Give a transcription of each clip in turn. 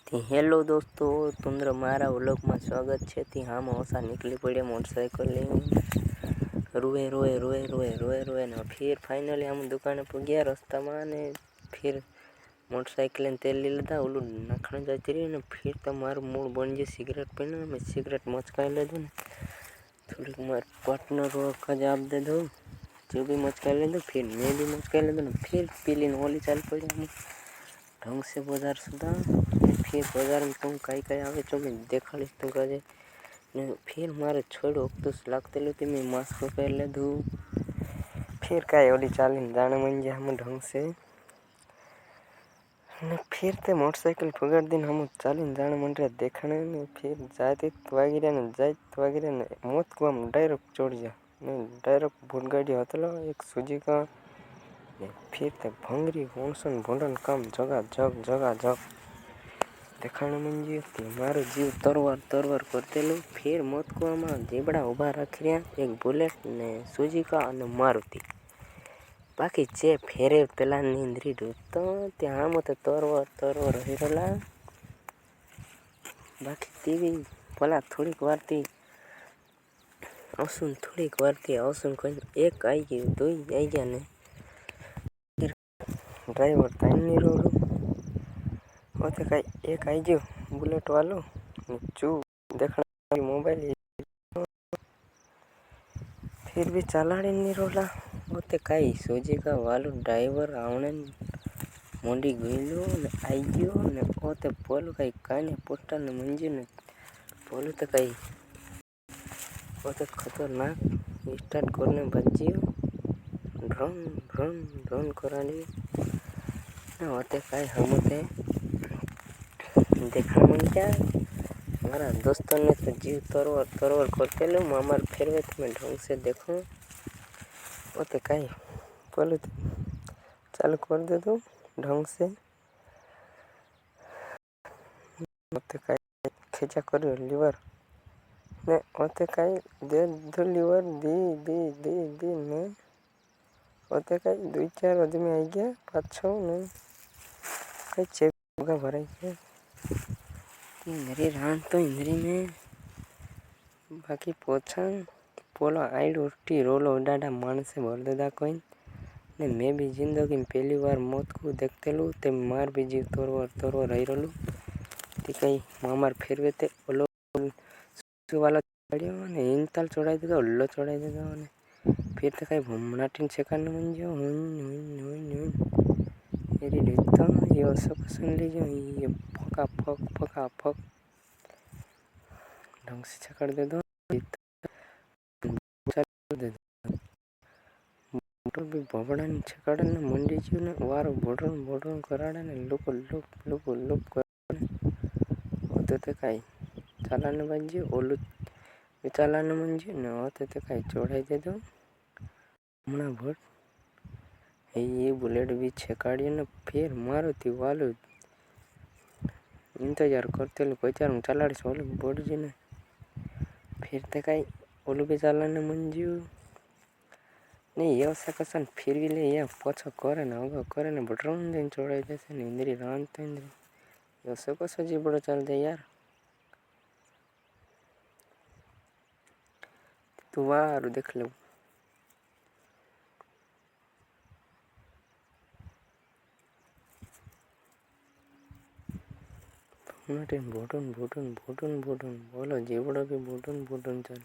Hello दोस्तों, तुमरा मारा व्लॉग में स्वागत है। हम ओसा निकली पड़े मोटरसाइकिल लेने रोए रोए रोए रोए रोए रोए ने फिर फाइनली हम दुकान पर गया रास्ता में ने फिर मोटरसाइकिल ने तेल ले लीधा ओलू नाखण जाती रही ने फिर तो मार मूड बन गया सिगरेट पीने। मैं सिगरेट मचकाई लीधो ने थोड़ी मार पार्टनर का जवाब दे दो जो भी मचकाई लीधो फिर मैं भी मचकाई लीधो ने फिर पीली ओली चाल पड़ी हम ढंग से बाजार सुधा। फिर बाजार में तुम कई कई आवे जो मैं देखाड़ीश तुम कहे ने फिर मारे छोड़ो तो लगते लो मैं मास्क पहन ले दू फिर कई ओली चाली जाने मन गया हम ढंग से ने फिर ते मोटरसाइकिल पकड़ दिन हम चाली जाने मन रहा देखने ने फिर जाते वगैरह ने मौत को हम डायरेक्ट चढ़ जा ने डायरेक्ट भूल गाड़ी होता एक सूजी का फिर ते भंगरी होनसन भोंडन काम जगा जग देखाने मन जी मारो जीव तरवार तरवार करते लो। फिर मत को आम जीबड़ा उभा रख रहा एक बुलेट ने सुजिका और मारुति बाकी चे फेरे पेला नींदरी डूबतो त्या मत तरवार तरवार हिरला बाकी तीवी पला थोड़ी वारती औसुन कोई एक आई गई दो आई गया ने ड्राइवर टाइम नहीं रोलू होते कई एक आई जो बुलेट वालों चू देखना मोबाइल फिर भी चलाड़ी नहीं रोला होते कई सोजी का वालों ड्राइवर आवने मोंडी गईलो ने आई गयो ने होते पोलो कई काने पोस्टर ने मंजी ने पोलो तो कई होते खतरनाक स्टार्ट करने बजियो ड्रोन ड्रोन ड्रोन करानी होते कई हम होते देखने मन क्या हमारा दोस्तों ने तो जीव तरवर तरवर करते लो मामार फिर मैं ढंग से देखूं होते कई बोलो तो चालू कर दे दो ढंग से होते कई खींचा करो लीवर ने होते कई दे दो लीवर दी दी दी दी ने होते कई दो चार आदमी आई गया पाछो ने कई चेक का भराई है इंद्री रान तो इंद्री में बाकी पोछा पोलो आइड उल्टी रोलो डाडा मान से भर देदा कोई ने मैं भी जिंदगी में पहली बार मौत को देखते लू ते मार भी जीव तोरवर तोरवर रही रोलू ती कई मामार फिर ते ओलो वाला चढ़ियो ने इंताल चढ़ाई देगा ओल्लो चढ़ाई देगा ने फिर तो कई भूमना टीन सेकंड में जो हुन एरी देता ये सब सुन लीजिए ये फका फक ढंग से छकड़ दे दो दे दो भी बबड़ा ने छकड़ ने मंडी जी ने वारो बोडन कराड़ा ने लुप कर होते ते कई चालाने बंजी ओलू चालाने मंजी ने होते ते कई चढ़ाई दे दो हमना भोट ये बुलेट भी छकाड़ी ने फिर मारुति वालू इंतजार करते लो पचार में चलाड़ी सोलू बोड जी ने फिर ते कई ओलू भी चालाने मंजी नहीं ये सकसन फिर भी ले ये पछो करे ना बटरन दिन चढ़ाई देसे ने इंद्री रान तो इंद्री ये सकसो जी बड़ो चल दे यार तू वारू देख लो बोटन बोलो जीवड़ा भी बोटन चल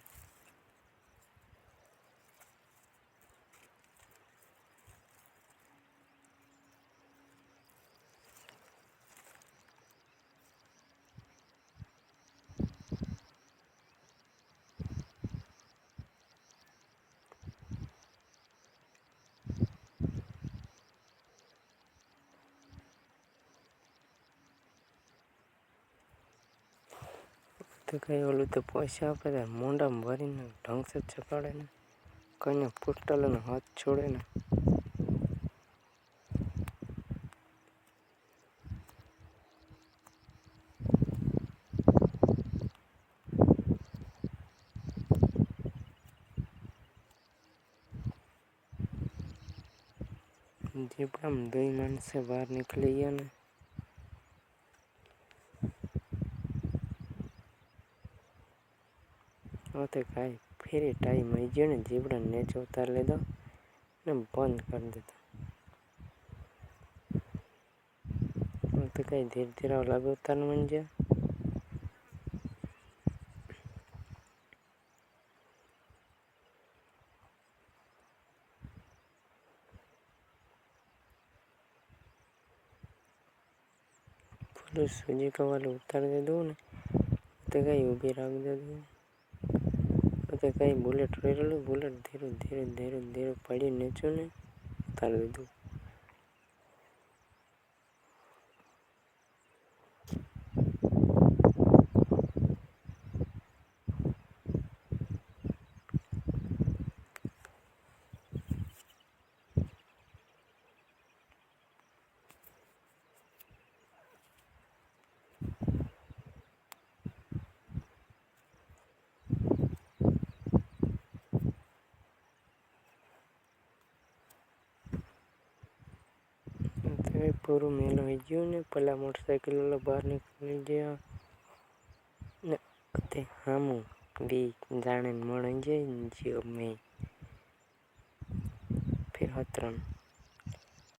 तो कहीं ओलू तो पैसा आपे मुंडा में भरी ने ढंग से चपाड़े ने कहीं पुटल ने हाथ छोड़े ने जीपड़ा में 2 मन से बाहर निकले ने તે કાંઈ ફેરી ટાઈમ આવી ગયો ને જીવડા નેચે ઉતાર લીધો ને બંધ કરી દીધો. તો કઈ ધીરે ધીરે લાગે ઉતારનું મન ગયા. सूजी का वाले उतार दे दो ने तो कहीं ऊभी रख दे दो तो कहीं बुलेट रेलो बुलेट धीरे धीरे धीरे धीरे पड़ी नीचे ने उतार दे दो. पूरा मेलो हो गयो ने पहला मोटरसाइकिल वाला बाहर निकल गया ने ते हम भी जाने मण जाए जो में फिर हतरन